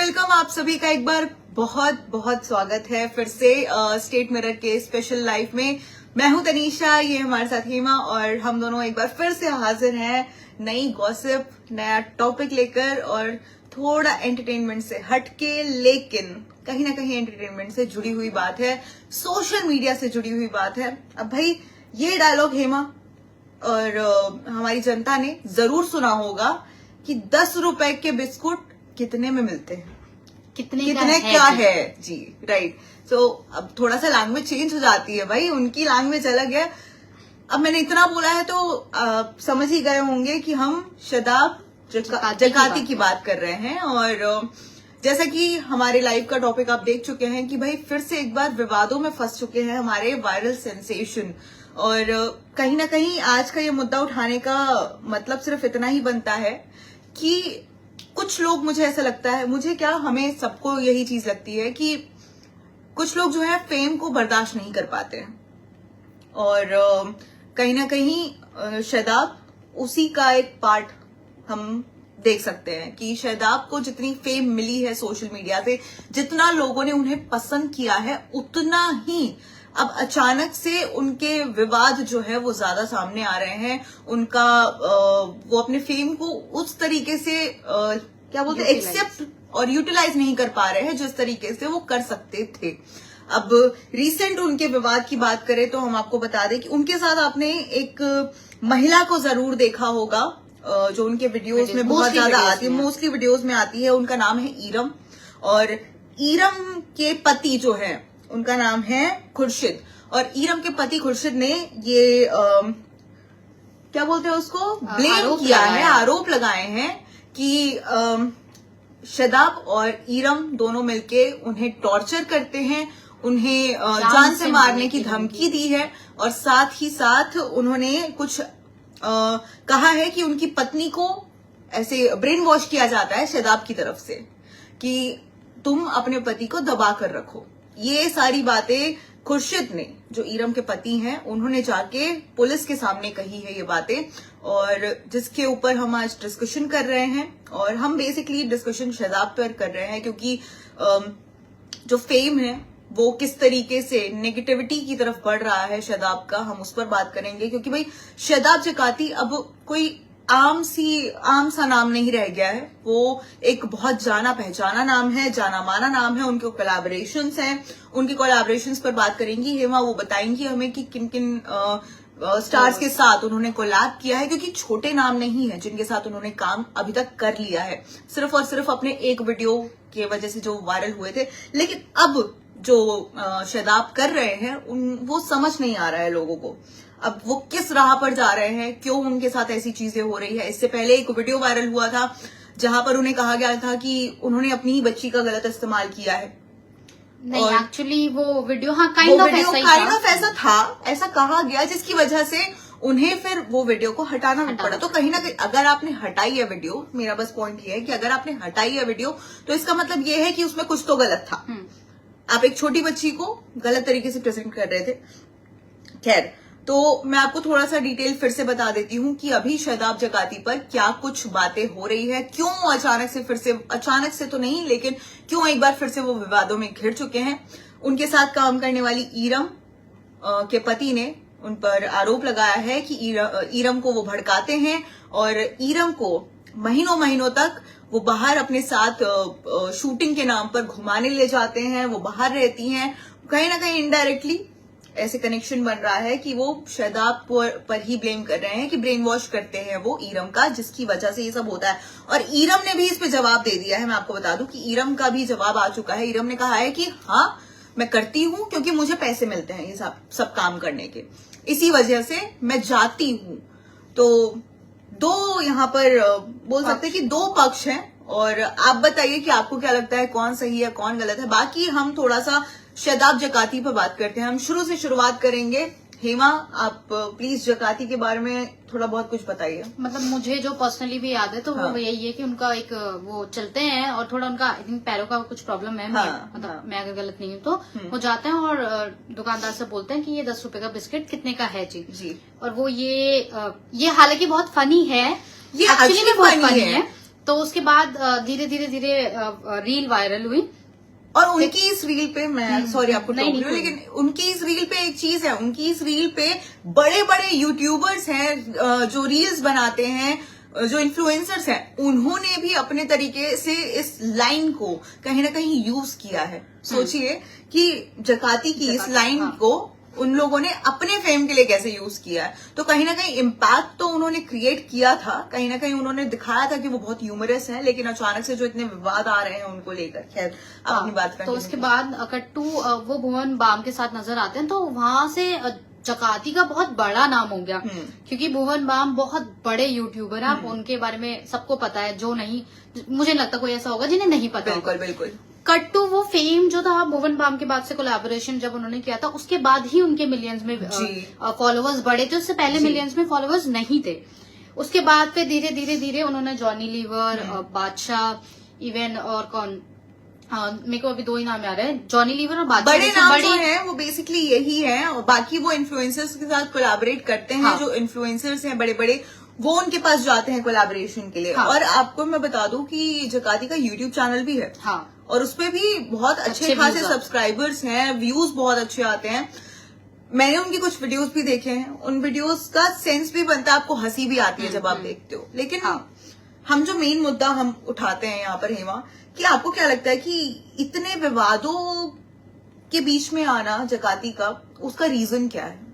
Welcome आप सभी का एक बार बहुत बहुत स्वागत है फिर से स्टेट मिरर के स्पेशल लाइव में। मैं हूं तनीषा, ये हमारे साथ हेमा और हम दोनों एक बार फिर से हाजिर हैं नई गॉसिप, नया टॉपिक लेकर और थोड़ा एंटरटेनमेंट से हटके, लेकिन कहीं ना कहीं एंटरटेनमेंट से जुड़ी हुई बात है, सोशल मीडिया से जुड़ी हुई बात है। अब भाई ये डायलॉग हेमा और हमारी जनता ने जरूर सुना होगा कि 10 रुपए के बिस्कुट कितने में मिलते हैं, कितने क्या है जी, राइट। सो अब थोड़ा सा लैंग्वेज चेंज हो जाती है भाई, उनकी लैंग्वेज अलग है। अब मैंने इतना बोला है तो समझ ही गए होंगे कि हम शदाब जकाती की बात कर रहे हैं। और जैसा कि हमारे लाइव का टॉपिक आप देख चुके हैं कि भाई फिर से एक बार विवादों में फंस चुके हैं हमारे वायरल सेंसेशन। और कहीं ना कहीं आज का ये मुद्दा उठाने का मतलब सिर्फ इतना ही बनता है कि कुछ लोग, मुझे ऐसा लगता है, मुझे क्या, हमें सबको यही चीज लगती है कि कुछ लोग जो है फेम को बर्दाश्त नहीं कर पाते हैं। और कहीं ना कहीं शदाब उसी का एक पार्ट हम देख सकते हैं कि शदाब को जितनी फेम मिली है सोशल मीडिया से, जितना लोगों ने उन्हें पसंद किया है, उतना ही अब अचानक से उनके विवाद जो है वो ज्यादा सामने आ रहे हैं। उनका वो अपने फेम को उस तरीके से क्या बोलते हैं, एक्सेप्ट और यूटिलाइज नहीं कर पा रहे हैं जिस तरीके से वो कर सकते थे। अब रिसेंट उनके विवाद की बात करें तो हम आपको बता दें कि उनके साथ आपने एक महिला को जरूर देखा होगा जो उनके वीडियोस में बहुत ज्यादा आती है, मोस्टली वीडियोस में आती है। उनका नाम है ईरम, और ईरम के पति जो है उनका नाम है खुर्शीद। और ईरम के पति खुर्शीद ने ये क्या बोलते हैं उसको, ब्लेम किया है, आरोप लगाए हैं कि शदाब और ईरम दोनों मिलके उन्हें टॉर्चर करते हैं, उन्हें जान से मारने की धमकी दी है। और साथ ही साथ उन्होंने कुछ कहा है कि उनकी पत्नी को ऐसे ब्रेन वॉश किया जाता है शदाब की तरफ से कि तुम अपने पति को दबा कर रखो। ये सारी बातें खुर्शीद ने, जो ईरम के पति हैं, उन्होंने जाके पुलिस के सामने कही है ये बातें, और जिसके ऊपर हम आज डिस्कशन कर रहे हैं। और हम बेसिकली डिस्कशन शदाब पर कर रहे हैं क्योंकि जो फेम है वो किस तरीके से नेगेटिविटी की तरफ बढ़ रहा है शदाब का, हम उस पर बात करेंगे। क्योंकि भाई शदाब जकाती अब कोई आम सा नाम नहीं रह गया है, वो एक बहुत जाना पहचाना नाम है, जाना माना नाम है। उनके कोलैबोरेशंस हैं, उनके कोलैबोरेशंस पर बात करेंगी हेमा, वो बताएंगी हमें कि किन किन स्टार्स के साथ उन्होंने कोलैब किया है। क्योंकि छोटे नाम नहीं है जिनके साथ उन्होंने काम अभी तक कर लिया है, सिर्फ और सिर्फ अपने एक वीडियो की वजह से जो वायरल हुए थे। लेकिन अब जो शदाब कर रहे हैं वो समझ नहीं आ रहा है लोगों को, अब वो किस राह पर जा रहे हैं, क्यों उनके साथ ऐसी चीजें हो रही है। इससे पहले एक वीडियो वायरल हुआ था जहां पर उन्हें कहा गया था कि उन्होंने अपनी ही बच्ची का गलत इस्तेमाल किया है। नहीं, एक्चुअली वो वीडियो काइंड ऑफ ऐसा था, ऐसा कहा गया, जिसकी वजह से उन्हें फिर वो वीडियो को हटाना पड़ा। तो कहीं ना कहीं अगर आपने हटाई है वीडियो, मेरा बस पॉइंट ये है कि अगर आपने हटाई है वीडियो तो इसका मतलब ये है कि उसमें कुछ तो गलत था। आप एक छोटी बच्ची को गलत तरीके से प्रेजेंट कर रहे थे। खैर, तो मैं आपको थोड़ा सा डिटेल फिर से बता देती हूँ कि अभी शदाब जकाती पर क्या कुछ बातें हो रही है, क्यों अचानक से, फिर से अचानक से तो नहीं, लेकिन क्यों एक बार फिर से वो विवादों में घिर चुके हैं। उनके साथ काम करने वाली ईरम के पति ने उन पर आरोप लगाया है कि ईरम को वो भड़काते हैं और ईरम को महीनों तक वो बाहर अपने साथ शूटिंग के नाम पर घुमाने ले जाते हैं, वो बाहर रहती हैं। कहीं ना कहीं इनडायरेक्टली ऐसे कनेक्शन बन रहा है कि वो शदाब पर ही ब्लेम कर रहे हैं कि ब्रेन वॉश करते हैं वो ईरम का, जिसकी वजह से ये सब होता है। और ईरम ने भी इस पे जवाब दे दिया है। मैं आपको बता दूं कि ईरम का भी जवाब आ चुका है। ईरम ने कहा है कि हाँ, मैं करती हूँ क्योंकि मुझे पैसे मिलते हैं ये सब काम करने के, इसी वजह से मैं जाती हूँ। तो दो यहाँ पर बोल सकते हैं कि दो पक्ष हैं, और आप बताइए कि आपको क्या लगता है, कौन सही है कौन गलत है। बाकी हम थोड़ा सा शदाब जकाती पर बात करते हैं। हम शुरू से शुरुआत करेंगे। हेमा, आप प्लीज जकाती के बारे में थोड़ा बहुत कुछ बताइए। मतलब मुझे जो पर्सनली भी याद है तो वो यही है कि उनका एक वो चलते हैं और थोड़ा उनका आई थिंक पैरों का कुछ प्रॉब्लम है। मतलब मैं अगर गलत नहीं हूँ तो वो जाते हैं और दुकानदार से बोलते हैं कि ये 10 रुपए का बिस्किट कितने का है जी। और वो ये हालांकि बहुत फनी है, ये एक्चुअली बहुत फनी है। तो उसके बाद धीरे धीरे धीरे रील वायरल हुई। और उनकी इस रील पे, मैं सॉरी आपको टोक रही हूँ, लेकिन उनकी इस रील पे एक चीज है, उनकी इस रील पे बड़े बड़े यूट्यूबर्स हैं जो रील्स बनाते हैं, जो इन्फ्लुएंसर्स हैं, उन्होंने भी अपने तरीके से इस लाइन को कहीं ना कहीं यूज किया है। सोचिए कि जकाती की इस लाइन को उन लोगों ने अपने फेम के लिए कैसे यूज किया है। तो कहीं ना कहीं इम्पैक्ट तो उन्होंने क्रिएट किया था, कहीं ना कहीं उन्होंने दिखाया था कि वो बहुत ह्यूमरस है, लेकिन अचानक से जो इतने विवाद आ रहे हैं उनको लेकर, खैर अपनी बात करनी। तो उसके बाद कट्टू वो भुवन बाम के साथ नजर आते हैं, तो वहां से जकाती का बहुत बड़ा नाम हो गया, क्योंकि भुवन बाम बहुत बड़े यूट्यूबर हैं। आप उनके बारे में सबको पता है, जो नहीं, मुझे नहीं लगता कोई ऐसा होगा जिन्हें नहीं पता। बिल्कुल बिल्कुल। कट्टू वो फेम जो था भुवन बाम के बाद से, कोलैबोरेशन जब उन्होंने किया था उसके बाद ही उनके मिलियंस में फॉलोअर्स बढ़े थे, उससे पहले मिलियंस में फॉलोअर्स नहीं थे। उसके बाद फिर धीरे धीरे धीरे उन्होंने जॉनी लीवर, बादशाह, इवन और कौन, मेरे को अभी 2 ही नाम आ रहे हैं, जॉनी लीवर और बादशाह। बड़े नाम जो हैं वो बेसिकली यही है, और बाकी वो इन्फ्लुएंसर्स के साथ कोलैबोरेट करते हैं। जो इन्फ्लुएंसर्स हैं बड़े बड़े, वो उनके पास जाते हैं कोलैबोरेशन के लिए। और आपको मैं बता दूं कि जकाती का यूट्यूब चैनल भी है, और उसपे भी बहुत अच्छे खासे सब्सक्राइबर्स हैं, व्यूज बहुत अच्छे आते हैं। मैंने उनकी कुछ वीडियोस भी देखे हैं, उन वीडियोस का सेंस भी बनता है, आपको हंसी भी आती है जब आप देखते हो। लेकिन हम जो मेन मुद्दा हम उठाते हैं यहाँ पर हेमा, कि आपको क्या लगता है कि इतने विवादों के बीच में आना जकाती का, उसका रीजन क्या है?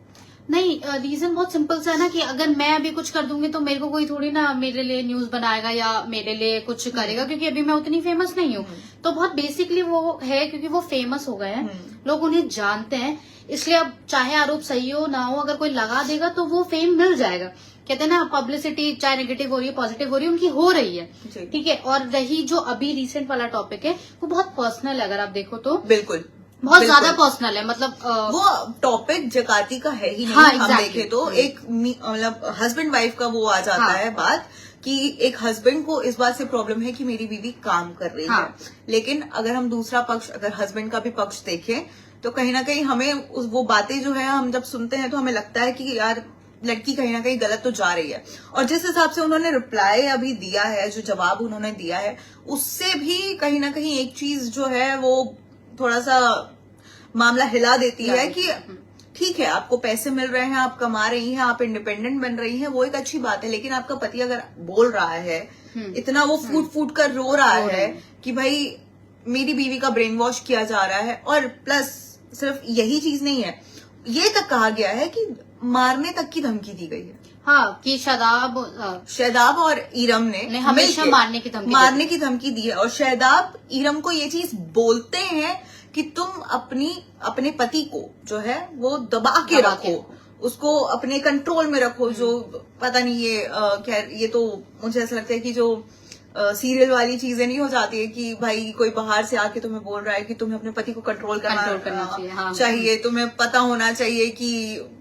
नहीं, रीजन बहुत सिंपल सा है ना, कि अगर मैं अभी कुछ कर दूंगी तो मेरे को कोई थोड़ी ना मेरे लिए न्यूज बनाएगा या मेरे लिए कुछ करेगा, क्योंकि अभी मैं उतनी फेमस नहीं हूँ। तो बहुत बेसिकली वो है, क्योंकि वो फेमस हो गए हैं, लोग उन्हें जानते हैं, इसलिए अब चाहे आरोप सही हो ना हो, अगर कोई लगा देगा तो वो फेम मिल जाएगा। कहते हैं ना, पब्लिसिटी चाहे नेगेटिव हो रही है पॉजिटिव हो रही है, उनकी हो रही है, ठीक है। और रही जो अभी रिसेंट वाला टॉपिक है, वो बहुत पर्सनल है, अगर आप देखो तो बिल्कुल बहुत ज्यादा पर्सनल है। मतलब वो टॉपिक जकाती का है ही नहीं। हम देखे तो एक मतलब हस्बैंड वाइफ का वो आ जाता है बात, कि एक हस्बैंड को इस बात से प्रॉब्लम है कि मेरी बीवी काम कर रही है, लेकिन अगर हम दूसरा पक्ष, अगर हस्बैंड का भी पक्ष देखें, तो कहीं ना कहीं हमें वो बातें जो है हम जब सुनते हैं तो हमें लगता है कि यार लड़की कहीं ना कहीं गलत तो जा रही है। और जिस हिसाब से उन्होंने रिप्लाई अभी दिया है, जो जवाब उन्होंने दिया है, उससे भी कहीं ना कहीं एक चीज जो है वो थोड़ा सा मामला हिला देती है कि ठीक है, आपको पैसे मिल रहे हैं, आप कमा रही हैं, आप इंडिपेंडेंट बन रही हैं, वो एक अच्छी बात है, लेकिन आपका पति अगर बोल रहा है, इतना वो फूट फूट कर रो रहा है कि भाई मेरी बीवी का ब्रेन वॉश किया जा रहा है, और प्लस सिर्फ यही चीज नहीं है, ये तक कहा गया है कि मारने तक की धमकी दी गई है। हाँ, कि शादाब और ईरम ने हमेशा मारने की धमकी दी है। और शादाब ईरम को ये चीज बोलते हैं कि तुम अपने पति को जो है वो दबा के रखो, उसको अपने कंट्रोल में रखो। जो पता नहीं, ये खैर ये तो मुझे ऐसा लगता है कि जो सीरियल वाली चीजें नहीं हो जाती है कि भाई कोई बाहर से आके तुम्हें बोल रहा है कि तुम्हें अपने पति को कंट्रोल करना चाहिए, तुम्हें पता होना चाहिए कि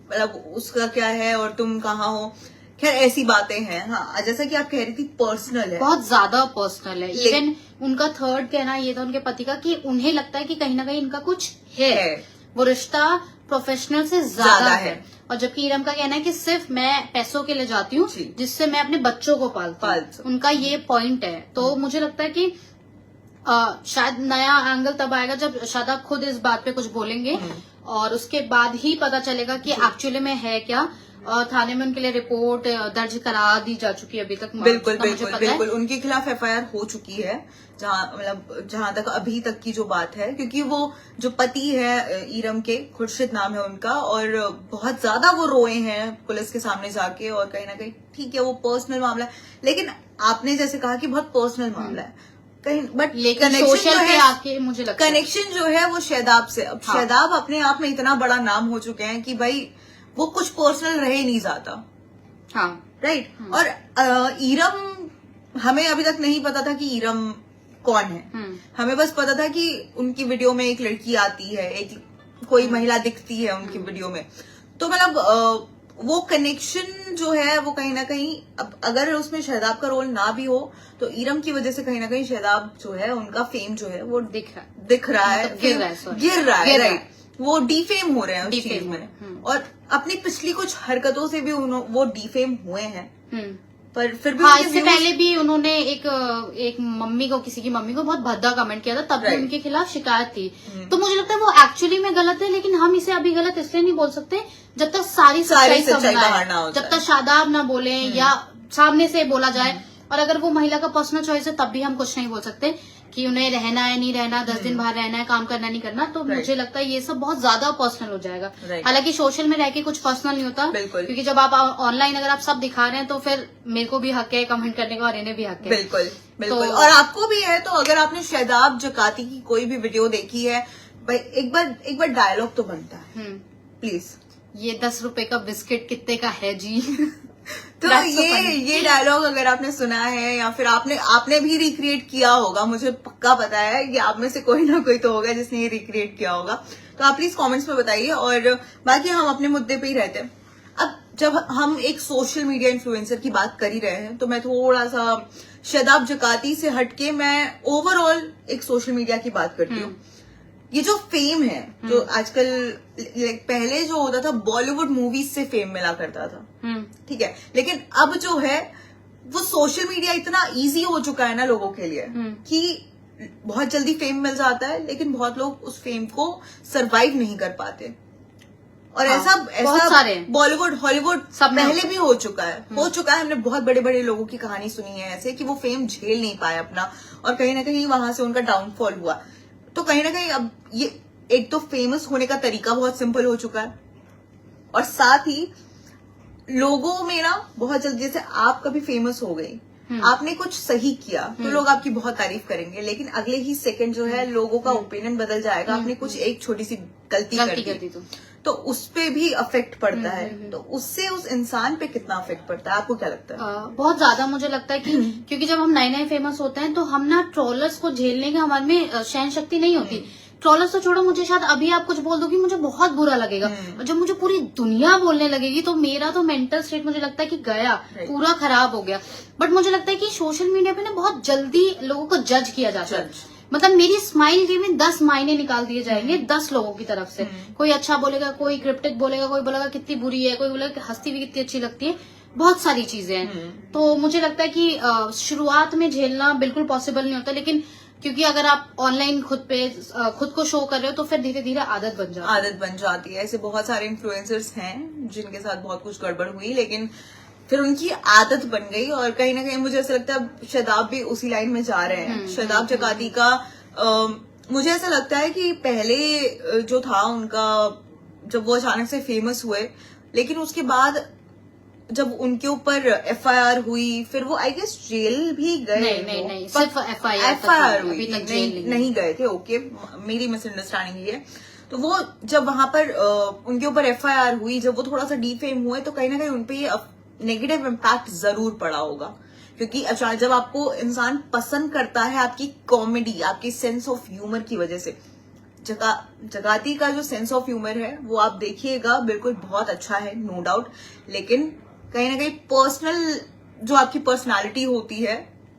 मतलब उसका क्या है और तुम कहाँ हो। खैर ऐसी बातें हैं। हाँ, जैसा कि आप कह रही थी, पर्सनल है, बहुत ज्यादा पर्सनल है। इवन उनका थर्ड कहना ये था उनके पति का कि उन्हें लगता है कि कहीं ना कहीं इनका कुछ है, वो रिश्ता प्रोफेशनल से ज्यादा है। और जबकि ईरम का कहना है कि सिर्फ मैं पैसों के लिए जाती हूँ, जिससे मैं अपने बच्चों को पालती हूँ। उनका ये पॉइंट है। तो मुझे लगता है कि शायद नया एंगल तब आएगा जब शादाब खुद इस बात पे कुछ बोलेंगे, और उसके बाद ही पता चलेगा कि एक्चुअली में है क्या। थाने में उनके लिए रिपोर्ट दर्ज करा दी जा चुकी है अभी तक। बिल्कुल उनके खिलाफ FIR हो चुकी है, जहां तक अभी तक की जो बात है, क्योंकि वो जो पति है ईरम के, खुर्शीद नाम है उनका, और बहुत ज्यादा वो रोए हैं पुलिस के सामने जाके। और कहीं ना कहीं ठीक है, वो पर्सनल मामला है, लेकिन आपने जैसे कहा कि बहुत पर्सनल मामला है कहीं, बट सोशल पे आके मुझे लगता है कनेक्शन जो है वो शादाब से। अब शादाब अपने आप में इतना बड़ा नाम हो चुके हैं कि भाई वो कुछ पर्सनल रह ही नहीं जाता। राइट। और ईरम, हमें अभी तक नहीं पता था कि ईरम कौन है। हमें बस पता था कि उनकी वीडियो में एक लड़की आती है, एक कोई महिला दिखती है उनकी वीडियो में। तो मतलब वो कनेक्शन जो है वो कहीं ना कहीं, अब अगर उसमें शादाब का रोल ना भी हो तो ईरम की वजह से कहीं ना कहीं शादाब जो है, उनका फेम जो है वो दिख रहा है, गिर रहा है। राइट, वो डीफेम हो रहे हैं उस चीज में, और अपनी पिछली कुछ हरकतों से भी वो डीफेम हुए हैं। पर फिर भी हाँ, उनके इससे views- पहले भी उन्होंने एक मम्मी को, किसी की मम्मी को बहुत भद्दा कमेंट किया था, तब भी Right. उनके खिलाफ शिकायत थी। तो मुझे लगता है वो एक्चुअली में गलत है, लेकिन हम इसे अभी गलत इसलिए नहीं बोल सकते जब तक सारी सच्चाई सामने बाहर ना आए, हो जब जाए। तक शादाब ना बोले या सामने से बोला जाए। और अगर वो महिला का पर्सनल चॉइस है तब भी हम कुछ नहीं बोल सकते कि उन्हें रहना है नहीं रहना, 10 दिन बाहर रहना है, काम करना नहीं करना। तो Right. मुझे लगता है ये सब बहुत ज्यादा पर्सनल हो जाएगा। Right. हालांकि सोशल में रह के कुछ पर्सनल नहीं होता, बिल्कुल। क्योंकि जब आप ऑनलाइन अगर आप सब दिखा रहे हैं तो फिर मेरे को भी हक है कमेंट करने का और इन्हें भी हक है। बिल्कुल बिल्कुल। तो- और आपको भी है। तो अगर आपने शादाब जकाती की कोई भी वीडियो देखी है, भाई एक बार डायलॉग तो बनता है, प्लीज। ये 10 रुपए का बिस्किट कितने का है जी? तो That's so funny. ये डायलॉग अगर आपने सुना है या फिर आपने भी रिक्रिएट किया होगा, मुझे पक्का पता है कि आप में से कोई ना कोई तो होगा जिसने ये रिक्रिएट किया होगा। तो आप प्लीज कमेंट्स में बताइए। और बाकी हम अपने मुद्दे पे ही रहते हैं। अब जब हम एक सोशल मीडिया इन्फ्लुएंसर की बात कर ही रहे हैं, तो मैं थोड़ा सा शादाब जकाती से हटके मैं ओवरऑल एक सोशल मीडिया की बात करती हूँ। ये जो फेम है, जो आजकल पहले जो होता था बॉलीवुड मूवीज से फेम मिला करता था, ठीक है, लेकिन अब जो है वो सोशल मीडिया इतना इजी हो चुका है ना लोगों के लिए कि बहुत जल्दी फेम मिल जाता है, लेकिन बहुत लोग उस फेम को सरवाइव नहीं कर पाते। और हाँ, बहुत ऐसा सारे बॉलीवुड हॉलीवुड सब में पहले भी हो चुका है। हमने बहुत बड़े बड़े लोगों की कहानी सुनी है ऐसे कि वो फेम झेल नहीं पाए अपना, और कहीं ना कहीं वहां से उनका डाउनफॉल हुआ। तो कहीं ना कहीं अब ये एक तो फेमस होने का तरीका बहुत सिंपल हो चुका है, और साथ ही लोगों में ना बहुत जल्दी, जैसे आप कभी फेमस हो गई, आपने कुछ सही किया तो लोग आपकी बहुत तारीफ करेंगे, लेकिन अगले ही सेकंड जो है लोगों का ओपिनियन बदल जाएगा। आपने कुछ एक छोटी सी गलती कर दी तो उस पे भी अफेक्ट पड़ता है। तो उससे उस इंसान पे कितना अफेक्ट पड़ता है, आपको क्या लगता है? बहुत ज्यादा मुझे लगता है कि क्योंकि जब हम नए नए फेमस होते हैं तो हम ना ट्रोलर्स को झेलने का हमारे में सहन शक्ति नहीं होती। ट्रोलर्स तो छोड़ो, मुझे शायद अभी आप कुछ बोल दोगी मुझे बहुत बुरा लगेगा, और जब मुझे पूरी दुनिया बोलने लगेगी तो मेरा तो मेंटल स्टेट मुझे लगता है कि गया, पूरा खराब हो गया। बट मुझे लगता है कि सोशल मीडिया पे ना बहुत जल्दी लोगों को जज किया जाता है। मतलब मेरी स्माइल के में 10 मायने निकाल दिए जाएंगे 10 लोगों की तरफ से। कोई अच्छा बोलेगा, कोई क्रिप्टिक बोलेगा, कोई बोलेगा कितनी बुरी है, कोई बोलेगा हंसती भी कितनी अच्छी लगती है। बहुत सारी चीजें हैं। तो मुझे लगता है कि शुरुआत में झेलना बिल्कुल पॉसिबल नहीं होता, लेकिन क्योंकि अगर आप ऑनलाइन खुद को शो कर रहे हो तो फिर धीरे धीरे आदत बन जाती है। ऐसे बहुत सारे इन्फ्लुएंसर्स हैं जिनके साथ बहुत कुछ गड़बड़ हुई, लेकिन फिर उनकी आदत बन गई। और कहीं ना कहीं मुझे ऐसा लगता है अब शादाब भी उसी लाइन में जा रहे हैं। शादाब जकाती का मुझे ऐसा लगता है कि पहले जो था उनका, जब वो अचानक से फेमस हुए, लेकिन उसके बाद जब उनके ऊपर FIR हुई, फिर वो आई गेस जेल भी गए। नहीं, सिर्फ FIR हुई, नहीं गए थे। ओके, मेरी मिसअंडरस्टैंडिंग है। तो वो जब वहां पर उनके ऊपर FIR हुई, जब वो थोड़ा सा डीफेम हुए, तो कहीं ना कहीं उनपे ये नेगेटिव इम्पैक्ट जरूर पड़ा होगा। क्योंकि अचानक जब आपको इंसान पसंद करता है आपकी कॉमेडी, आपकी सेंस ऑफ ह्यूमर की वजह से, जगाती का जो सेंस ऑफ ह्यूमर है वो आप देखिएगा, बिल्कुल बहुत अच्छा है, नो डाउट। लेकिन कहीं ना कहीं पर्सनल जो आपकी पर्सनालिटी होती है,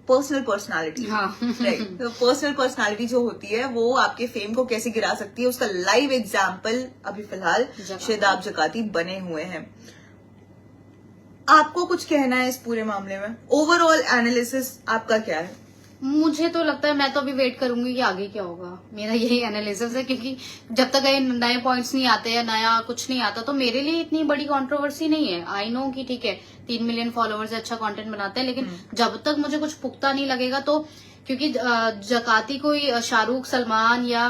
पर्सनल पर्सनालिटी, राइट, तो पर्सनल पर्सनालिटी जो होती है वो आपके फेम को कैसे गिरा सकती है, उसका लाइव एग्जाम्पल अभी फिलहाल शादाब जकाती बने हुए हैं। आपको कुछ कहना है इस पूरे मामले में? ओवरऑल एनालिसिस आपका क्या है? मुझे तो लगता है मैं तो अभी वेट करूंगी कि आगे क्या होगा। मेरा यही एनालिसिस है, क्योंकि जब तक ये नए पॉइंट्स नहीं आते या नया कुछ नहीं आता तो मेरे लिए इतनी बड़ी कंट्रोवर्सी नहीं है। आई नो कि ठीक है 3 मिलियन फॉलोअर्स है, अच्छा कंटेंट बनाते हैं, लेकिन जब तक मुझे कुछ पुख्ता नहीं लगेगा तो, क्योंकि जकाती कोई शाहरुख, सलमान या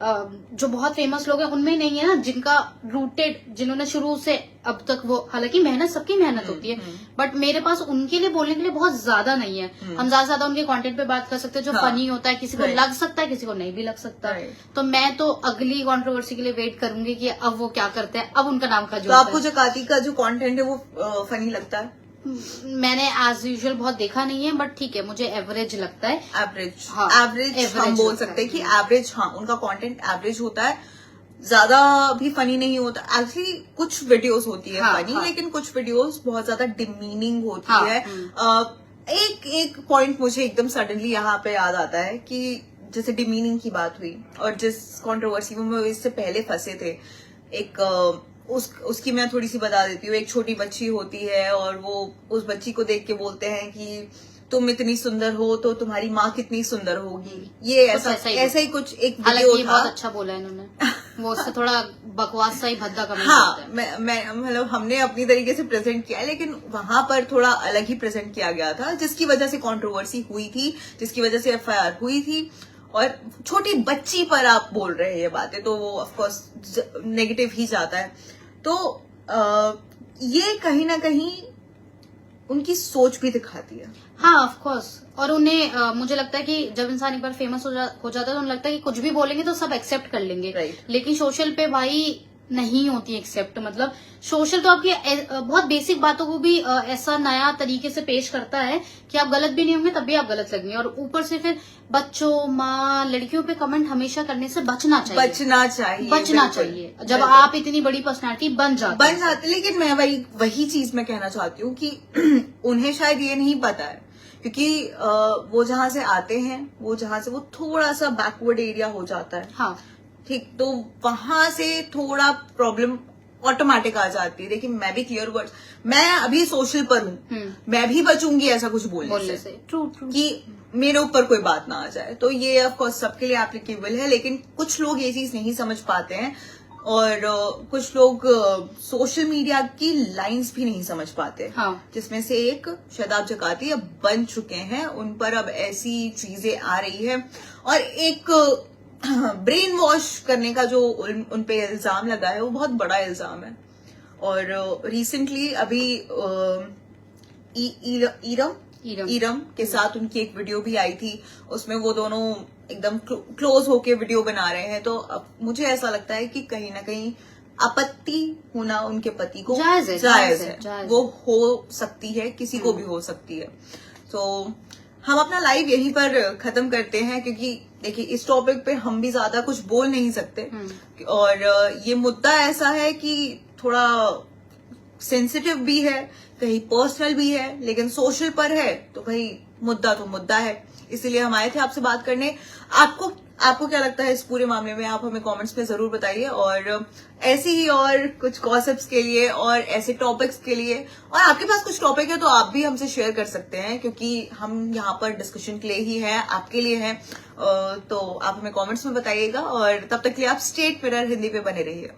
जो बहुत फेमस लोग हैं उनमें नहीं है ना, जिनका रूटेड, जिन्होंने शुरू से अब तक वो, हालांकि मेहनत सबकी मेहनत होती है, बट मेरे पास उनके लिए बोलने के लिए बहुत ज्यादा नहीं है। हम ज्यादा से ज्यादा उनके कंटेंट पे बात कर सकते हैं जो फनी होता है, किसी को लग सकता है, किसी को नहीं भी लग सकता। तो मैं तो अगली कंट्रोवर्सी के लिए वेट करूंगी कि अब वो क्या करते हैं, अब उनका नाम का जो। तो आपको जकाती का जो कंटेंट है वो फनी लगता है? मैंने एज यूजुअल बहुत देखा नहीं है, बट ठीक है, मुझे एवरेज लगता है। एवरेज, एवरेज हम बोल सकते हैं कि एवरेज, हाँ, उनका कंटेंट एवरेज होता है, ज्यादा भी फनी नहीं होता। एक्चुअली कुछ वीडियोस होती है फनी, लेकिन कुछ वीडियोस बहुत ज्यादा डिमीनिंग होती है। एक पॉइंट मुझे एकदम सडनली यहाँ पे याद आता है कि जैसे डिमीनिंग की बात हुई और जिस कंट्रोवर्सी में इससे पहले फंसे थे, एक उसकी मैं थोड़ी सी बता देती हूँ। एक छोटी बच्ची होती है और वो उस बच्ची को देख के बोलते हैं कि तुम इतनी सुंदर हो तो तुम्हारी माँ कितनी सुंदर होगी। ये ऐसा ही कुछ एक वीडियो था। बहुत अच्छा बोला इन्होंने। वो उससे थोड़ा बकवास सा ही भद्दा कमेंट हाँ, मैं मतलब हमने अपनी तरीके से प्रेजेंट किया, लेकिन वहां पर थोड़ा अलग ही प्रेजेंट किया गया था, जिसकी वजह से कंट्रोवर्सी हुई थी, जिसकी वजह से FIR हुई थी। और छोटी बच्ची पर आप बोल रहे हैं ये बातें, तो वो ऑफकोर्स नेगेटिव ही जाता है। तो ये कहीं ना कहीं उनकी सोच भी दिखाती है। हाँ, ऑफ कोर्स। और उन्हें मुझे लगता है कि जब इंसान एक बार फेमस हो जाता है तो उन्हें लगता है कि कुछ भी बोलेंगे तो सब एक्सेप्ट कर लेंगे। Right. लेकिन सोशल पे भाई नहीं होती एक्सेप्ट। मतलब सोशल तो आपकी बहुत बेसिक बातों को भी ऐसा नया तरीके से पेश करता है कि आप गलत भी नहीं होंगे तब भी आप गलत लगेंगे। और ऊपर से फिर बच्चों, माँ, लड़कियों पे कमेंट हमेशा करने से बचना चाहिए जब आप इतनी बड़ी पर्सनालिटी बन जाते। लेकिन मैं वही चीज मैं कहना चाहती हूँ कि उन्हें शायद ये नहीं पता है, क्योंकि वो जहां से आते हैं, वो थोड़ा सा बैकवर्ड एरिया हो जाता है। हाँ, ठीक, तो वहां से थोड़ा प्रॉब्लम ऑटोमेटिक आ जाती है। लेकिन मैं भी क्लियर वर्ड, मैं अभी सोशल पर हूँ, मैं भी बचूंगी ऐसा कुछ बोलने से। ट्रू कि मेरे ऊपर कोई बात ना आ जाए। तो ये ऑफकोर्स सबके लिए एप्लीकेबल है, लेकिन कुछ लोग ये चीज नहीं समझ पाते हैं और कुछ लोग सोशल मीडिया की लाइंस भी नहीं समझ पाते। हाँ। जिसमें से एक शादाब जकाती अब बन चुके हैं, उन पर अब ऐसी चीजें आ रही है। और एक ब्रेन वॉश करने का जो उन पे इल्जाम लगा है वो बहुत बड़ा इल्जाम है। और रिसेंटली अभी ईरम के साथ उनकी एक वीडियो भी आई थी, उसमें वो दोनों एकदम क्लोज होके वीडियो बना रहे हैं। तो अब मुझे ऐसा लगता है कि कहीं ना कहीं आपत्ति होना उनके पति को जायज है। वो हो सकती है, किसी को भी हो सकती है। तो हम अपना लाइव यहीं पर खत्म करते हैं, क्योंकि देखिए इस टॉपिक पे हम भी ज्यादा कुछ बोल नहीं सकते। और ये मुद्दा ऐसा है कि थोड़ा सेंसिटिव भी है, कहीं पर्सनल भी है, लेकिन सोशल पर है तो भाई मुद्दा तो मुद्दा है। इसीलिए हम आए थे आपसे बात करने। आपको क्या लगता है इस पूरे मामले में, आप हमें कमेंट्स में जरूर बताइए। और ऐसे ही और कुछ गॉसिप्स के लिए और ऐसे टॉपिक्स के लिए, और आपके पास कुछ टॉपिक है तो आप भी हमसे शेयर कर सकते हैं, क्योंकि हम यहाँ पर डिस्कशन के लिए ही हैं, आपके लिए हैं। तो आप हमें कमेंट्स में बताइएगा, और तब तक के लिए आप स्टेट मिरर हिंदी पे बने रहिए।